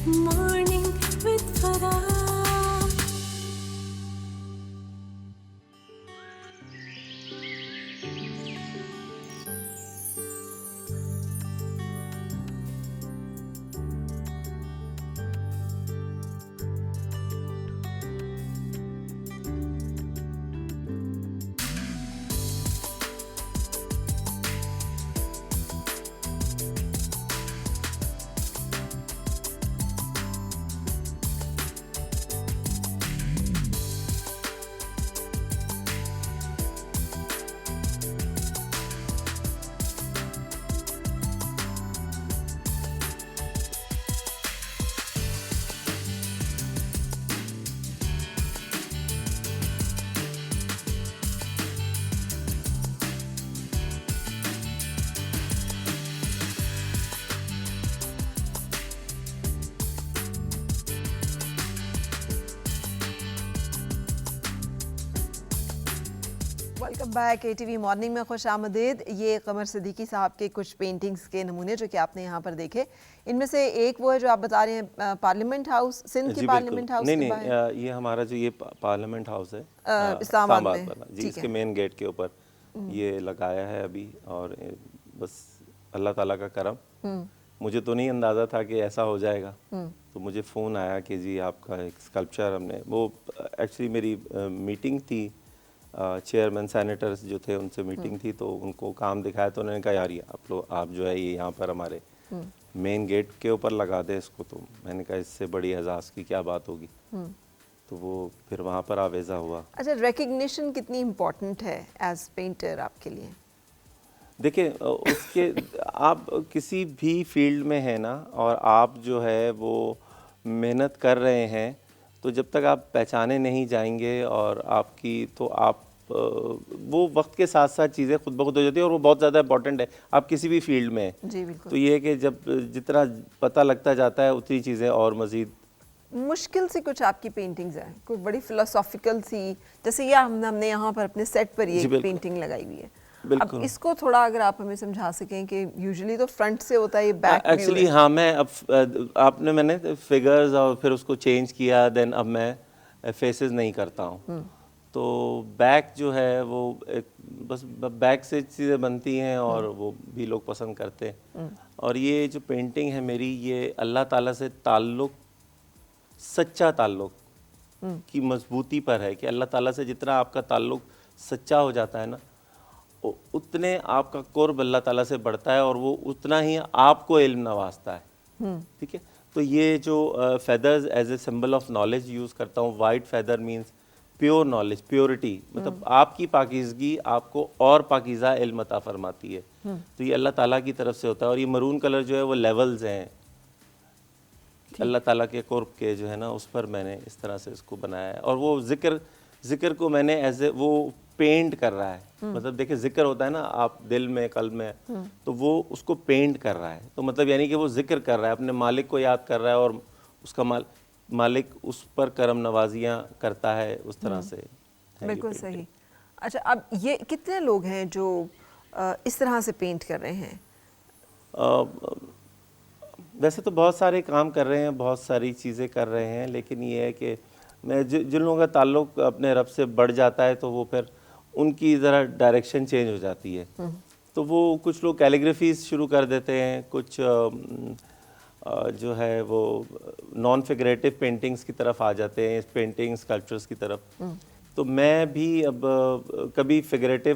Morning with Farah. Welcome back ATV morning میں خوش آمدید. یہ قمر صدیقی صاحب کے کچھ پینٹنگز کے نمونے جو کہ آپ نے یہاں پر دیکھے, ان میں سے ایک وہ ہے جو آپ بتا رہے ہیں پارلیمنٹ ہاؤس, سندھ کی پارلیمنٹ ہاؤس. نہیں, یہ ہمارا جو یہ پارلیمنٹ ہاؤس ہے اسلام آباد میں جی, اس کے مین گیٹ کے اوپر یہ لگایا ہے ابھی. اور بس اللہ تعالیٰ کا کرم, مجھے تو نہیں اندازہ تھا کہ ایسا ہو جائے گا. تو مجھے فون آیا کہ جی آپ کا ایک اسکلپچر ہم نے, وہ ایکچولی میری میٹنگ تھی, چیئرمین سینیٹرز جو تھے ان سے میٹنگ تھی, تو ان کو کام دکھایا تو انہوں نے کہا یار آپ جو ہے یہ یہاں پر ہمارے مین گیٹ کے اوپر لگا دیں اس کو. تو میں نے کہا اس سے بڑی اعزاز کی کیا بات ہوگی. تو وہ پھر وہاں پر آویزہ ہوا. اچھا, ریکگنیشن کتنی امپورٹنٹ ہے ایز پینٹر آپ کے لیے؟ دیکھیں اس کے آپ کسی بھی فیلڈ میں ہیں نا, اور آپ جو ہے وہ محنت کر رہے ہیں, تو جب تک آپ پہچانے نہیں جائیں گے اور آپ کی, تو آپ وہ وقت کے ساتھ ساتھ چیزیں خود بخود ہو جاتی ہیں. اور وہ بہت زیادہ امپورٹنٹ ہے آپ کسی بھی فیلڈ میں. جی بالکل. تو یہ ہے کہ جب جتنا پتہ لگتا جاتا ہے اتنی چیزیں اور مزید. مشکل سی کچھ آپ کی پینٹنگز ہیں, کوئی بڑی فلسافیکل سی, جیسے یہ ہم نے یہاں پر اپنے سیٹ پر یہ پینٹنگ لگائی ہوئی ہے. اب اس کو تھوڑا اگر آپ ہمیں سمجھا سکیں کہ یوزلی تو فرنٹ سے ہوتا ہے, یہ بیک ویو. ایکچولی ہاں, میں اب میں نے فگرز اور پھر اس کو چینج کیا, دین اب میں فیسز نہیں کرتا ہوں. تو بیک جو ہے وہ بس بیک سے چیزیں بنتی ہیں اور وہ بھی لوگ پسند کرتے ہیں. اور یہ جو پینٹنگ ہے میری, یہ اللہ تعالیٰ سے تعلق, سچا تعلق کی مضبوطی پر ہے. کہ اللہ تعالیٰ سے جتنا آپ کا تعلق سچا ہو جاتا ہے نا, اتنے آپ کا قرب اللہ تعالیٰ سے بڑھتا ہے, اور وہ اتنا ہی آپ کو علم نوازتا ہے. ٹھیک ہے, تو یہ جو feathers as a symbol of knowledge use کرتا ہوں. White feather means pure knowledge, purity, مطلب آپ کی پاکیزگی آپ کو اور پاکیزہ علم عطا فرماتی ہے. تو یہ اللہ تعالیٰ کی طرف سے ہوتا ہے. اور یہ مرون کلر جو ہے وہ لیولز ہیں اللہ تعالیٰ کے قرب کے جو ہے نا, اس پر میں نے اس طرح سے اس کو بنایا ہے. اور وہ ذکر کو میں نے ایز اے وہ پینٹ کر رہا ہے. مطلب دیکھیں ذکر ہوتا ہے نا آپ دل میں, قلب میں, تو وہ اس کو پینٹ کر رہا ہے. تو مطلب یعنی کہ وہ ذکر کر رہا ہے, اپنے مالک کو یاد کر رہا ہے, اور اس کا مالک اس پر کرم نوازیاں کرتا ہے. اس طرح سے. بالکل صحیح. اچھا, اب یہ کتنے لوگ ہیں جو اس طرح سے پینٹ کر رہے ہیں؟ ویسے تو بہت سارے کام کر رہے ہیں, بہت ساری چیزیں کر رہے ہیں, لیکن یہ ہے کہ میں جن لوگوں کا تعلق اپنے رب سے بڑھ جاتا ہے, تو وہ پھر ان کی ذرا ڈائریکشن چینج ہو جاتی ہے. تو وہ کچھ لوگ کیلیگرافیز شروع کر دیتے ہیں, کچھ جو ہے وہ نان فگریٹو پینٹنگز کی طرف آ جاتے ہیں, پینٹنگ اسکلپچرز کی طرف. تو میں بھی اب کبھی فگریٹو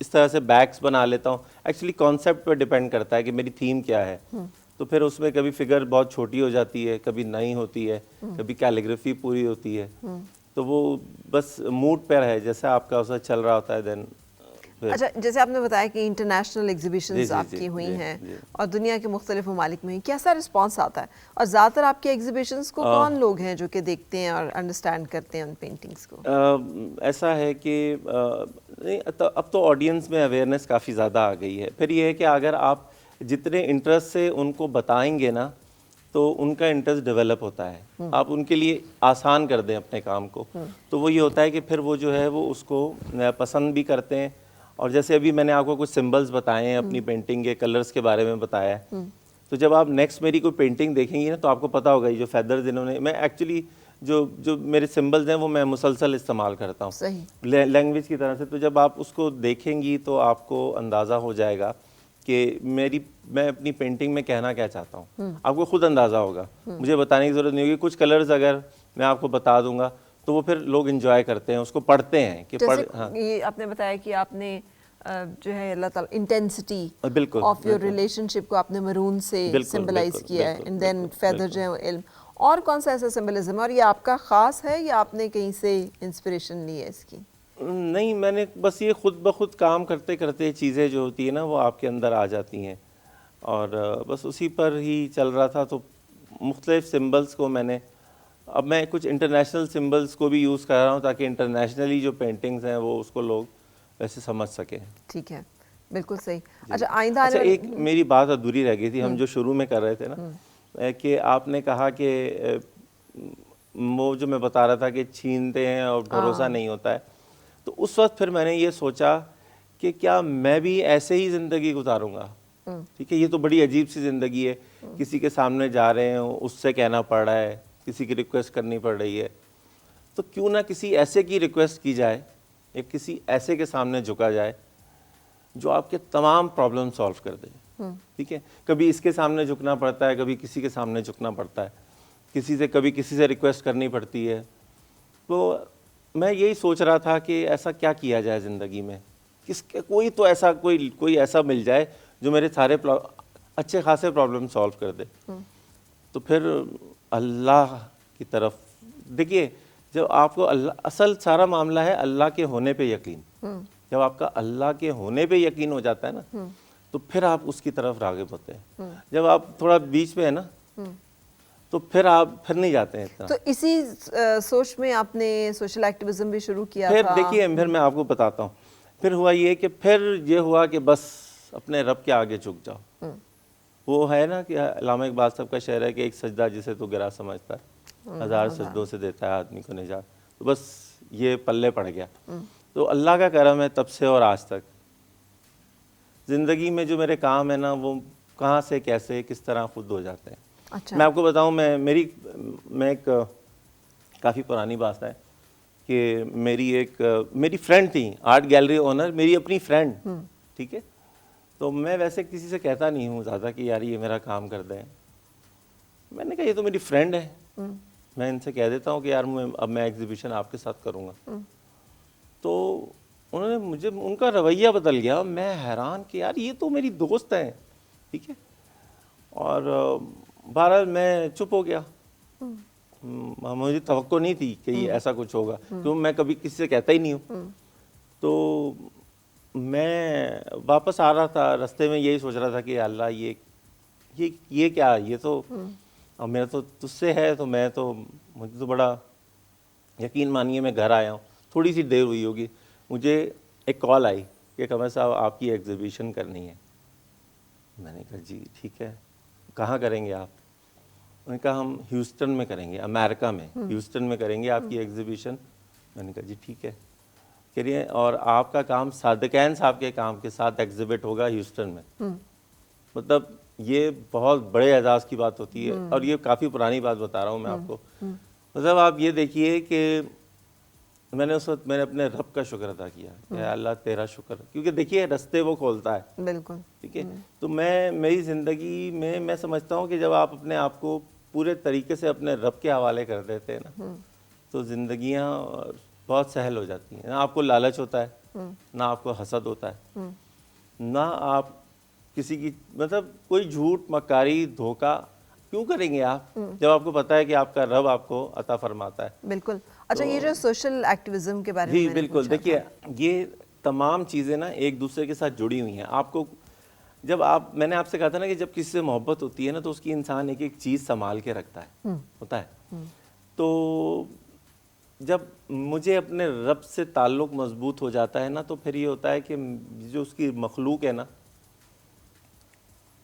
اس طرح سے بیکس بنا لیتا ہوں. ایکچولی کانسیپٹ پہ ڈیپینڈ کرتا ہے کہ میری تھیم کیا ہے. تو پھر اس میں کبھی فگر بہت چھوٹی ہو جاتی ہے, کبھی نہیں ہوتی ہے, کبھی کیلیگرافی پوری ہوتی ہے. تو وہ بس موڈ پر ہے, جیسا آپ کا اسے چل رہا ہوتا ہے. دین اچھا, جیسے آپ نے بتایا کہ انٹرنیشنل ایگزیبیشنز آپ کی ہوئی ہیں اور دنیا کے مختلف ممالک میں, کیسا رسپانس آتا ہے؟ اور زیادہ تر آپ کے ایگزیبیشنز کو کون لوگ ہیں جو کہ دیکھتے ہیں اور انڈرسٹینڈ کرتے ہیں ان پینٹنگز کو؟ ایسا ہے کہ اب تو آڈینس میں اویئرنیس کافی زیادہ آ گئی ہے. پھر یہ ہے کہ اگر آپ جتنے انٹرسٹ سے ان کو بتائیں گے نا, تو ان کا انٹرسٹ ڈیولپ ہوتا ہے. آپ ان کے لیے آسان کر دیں اپنے کام کو, تو وہ یہ ہوتا ہے کہ پھر وہ جو ہے وہ اس کو پسند بھی کرتے ہیں. اور جیسے ابھی میں نے آپ کو کچھ سمبلز بتائے ہیں اپنی پینٹنگ کے کلرز کے بارے میں بتایا ہے, تو جب آپ نیکسٹ میری کوئی پینٹنگ دیکھیں گی نا تو آپ کو پتہ ہوگا یہ جو فیدرز انہوں نے, میں ایکچولی جو میرے سمبلز ہیں وہ میں مسلسل استعمال کرتا ہوں صحیح لینگویج کی طرح سے. تو جب آپ اس کو دیکھیں گی تو آپ کو اندازہ ہو جائے گا کہ میں اپنی پینٹنگ میں کہنا کیا چاہتا ہوں. آپ کو خود اندازہ ہوگا, مجھے بتانے کی ضرورت نہیں ہوگی. کچھ کلرز اگر میں آپ کو بتا دوں گا تو وہ پھر لوگ انجوائے کرتے ہیں, اس کو پڑھتے ہیں کہ یہ آپ نے بتایا کہ آپ نے جو ہے اللہ تعالیٰ انٹینسٹی بالکل آف یور ریلیشن شپ کو آپ نے مرون سے سمبلائز کیا ہے, اینڈ دین فیدر جو ہے وہ علم. اور کون سا ایسا سمبلزم ہے, اور یہ آپ کا خاص ہے یا آپ نے کہیں سے انسپریشن لی ہے اس کی؟ نہیں, میں نے بس یہ خود بخود کام کرتے کرتے چیزیں جو ہوتی ہیں نا وہ آپ کے اندر آ جاتی ہیں, اور بس اسی پر ہی چل رہا تھا. تو مختلف سمبلز کو اب میں کچھ انٹرنیشنل سمبلز کو بھی یوز کر رہا ہوں تاکہ انٹرنیشنلی جو پینٹنگز ہیں وہ اس کو لوگ ویسے سمجھ سکیں. ٹھیک ہے, بالکل صحیح. اچھا آئندہ آنے ایک میری بات ادھوری رہ گئی تھی, ہم جو شروع میں کر رہے تھے نا, کہ آپ نے کہا کہ وہ جو میں بتا رہا تھا کہ چھینتے ہیں اور بھروسہ نہیں ہوتا ہے, تو اس وقت پھر میں نے یہ سوچا کہ کیا میں بھی ایسے ہی زندگی گزاروں گا. ٹھیک ہے, یہ تو بڑی عجیب سی زندگی ہے, کسی کے سامنے جا رہے ہیں, اس سے کہنا پڑ رہا ہے, کسی کی ریکویسٹ کرنی پڑ رہی ہے. تو کیوں نہ کسی ایسے کی ریکویسٹ کی جائے, یا کسی ایسے کے سامنے جھکا جائے جو آپ کے تمام پرابلم سالو کر دے. ٹھیک ہے, کبھی اس کے سامنے جھکنا پڑتا ہے, کبھی کسی کے سامنے جھکنا پڑتا ہے, کبھی کسی سے ریکویسٹ کرنی پڑتی ہے. تو میں یہی سوچ رہا تھا کہ ایسا کیا کیا جائے زندگی میں, کوئی ایسا مل جائے جو میرے سارے اچھے خاصے پرابلم سالو کر دے. تو پھر اللہ کی طرف دیکھیے, جب آپ کو اصل سارا معاملہ ہے اللہ کے ہونے پہ یقین. جب آپ کا اللہ کے ہونے پہ یقین ہو جاتا ہے نا تو پھر آپ اس کی طرف راغب ہوتے ہیں. جب آپ تھوڑا بیچ میں ہے نا تو پھر نہیں جاتے ہیں اتنا. تو اسی سوچ میں آپ نے سوشل ایکٹیویزم بھی شروع کیا پھر تھا. دیکھیے, پھر میں آپ کو بتاتا ہوں, پھر ہوا یہ ہوا کہ بس اپنے رب کے آگے جھک جاؤ. وہ ہے نا کہ علامہ اقبال صاحب کا شعر ہے کہ ایک سجدہ جسے تو گرا سمجھتا ہے, 1000 سجدوں سے دیتا ہے آدمی کو نجات. تو بس یہ پلے پڑ گیا. تو اللہ کا کرم ہے, تب سے اور آج تک زندگی میں جو میرے کام ہے نا وہ کہاں سے کیسے کس طرح خود ہو جاتے ہیں. اچھا. میں آپ کو بتاؤں, میں ایک کافی پرانی بات ہے کہ میری فرینڈ تھی, آرٹ گیلری اونر, میری اپنی فرینڈ. ٹھیک ہے, تو میں ویسے کسی سے کہتا نہیں ہوں زیادہ کہ یار یہ میرا کام کر دیں. میں نے کہا یہ تو میری فرینڈ ہے, میں ان سے کہہ دیتا ہوں کہ یار اب میں ایگزیبیشن آپ کے ساتھ کروں گا. تو انہوں نے ان کا رویہ بدل گیا. میں حیران کہ یار یہ تو میری دوست ہیں. ٹھیک ہے, اور بہرحال میں چپ ہو گیا. مجھے توقع نہیں تھی کہ یہ ایسا کچھ ہوگا, کیوں میں کبھی کسی سے کہتا ہی نہیں ہوں. تو میں واپس آ رہا تھا, رستے میں یہی سوچ رہا تھا کہ اللہ یہ کیا, یہ تو اب میرا تو تجھ سے ہے, تو مجھے تو بڑا یقین مانیے میں گھر آیا ہوں, تھوڑی سی دیر ہوئی ہوگی, مجھے ایک کال آئی کہ قمر صاحب آپ کی ایگزیبیشن کرنی ہے. میں نے کہا جی ٹھیک ہے, کہاں کریں گے آپ؟ انہوں نے کہا ہم ہیوسٹن میں کریں گے, امریکہ میں ہیوسٹن میں کریں گے آپ کی ایگزیبیشن. میں نے کہا جی ٹھیک ہے. کہہ رہی ہیں اور آپ کا کام صادقین صاحب کے کام کے ساتھ ایگزیبٹ ہوگا ہیوسٹن میں. مطلب یہ بہت بڑے اعزاز کی بات ہوتی ہے, اور یہ کافی پرانی بات بتا رہا ہوں میں آپ کو. مطلب آپ یہ دیکھیے کہ میں نے اس وقت اپنے رب کا شکر ادا کیا کہ اللہ تیرا شکر, کیونکہ دیکھیے رستے وہ کھولتا ہے. بالکل. ٹھیک ہے, تو میری زندگی میں سمجھتا ہوں کہ جب آپ اپنے آپ کو پورے طریقے سے اپنے رب کے حوالے کر دیتے ہیں نا تو زندگیاں بہت سہل ہو جاتی ہیں. نہ آپ کو لالچ ہوتا ہے, نہ آپ کو حسد ہوتا ہے, نہ آپ کسی کی مطلب کوئی جھوٹ مکاری دھوکہ کیوں کریں گے آپ جب آپ کو پتہ ہے کہ آپ کا رب آپ کو عطا فرماتا ہے. بالکل. اچھا, یہ جو سوشل ایکٹیویزم کے بارے میں جی بالکل, دیکھیے یہ تمام چیزیں نا ایک دوسرے کے ساتھ جڑی ہوئی ہیں. آپ کو میں نے آپ سے کہا تھا نا کہ جب کسی سے محبت ہوتی ہے نا تو اس کی انسان ایک چیز سنبھال کے رکھتا ہے, ہوتا ہے. تو جب مجھے اپنے رب سے تعلق مضبوط ہو جاتا ہے نا تو پھر یہ ہوتا ہے کہ جو اس کی مخلوق ہے نا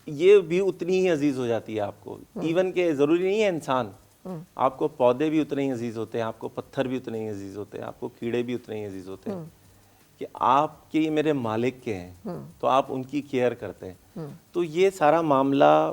یہ بھی اتنی ہی عزیز ہو جاتی ہے آپ کو. ایون کہ ضروری نہیں ہے انسان, آپ کو پودے بھی اتنے ہی عزیز ہوتے ہیں, آپ کو پتھر بھی اتنے ہی عزیز ہوتے ہیں, آپ کو کیڑے بھی اتنے ہی عزیز ہوتے ہیں کہ آپ کے یہ میرے مالک کے ہیں, تو آپ ان کی کیئر کرتے ہیں. تو یہ سارا معاملہ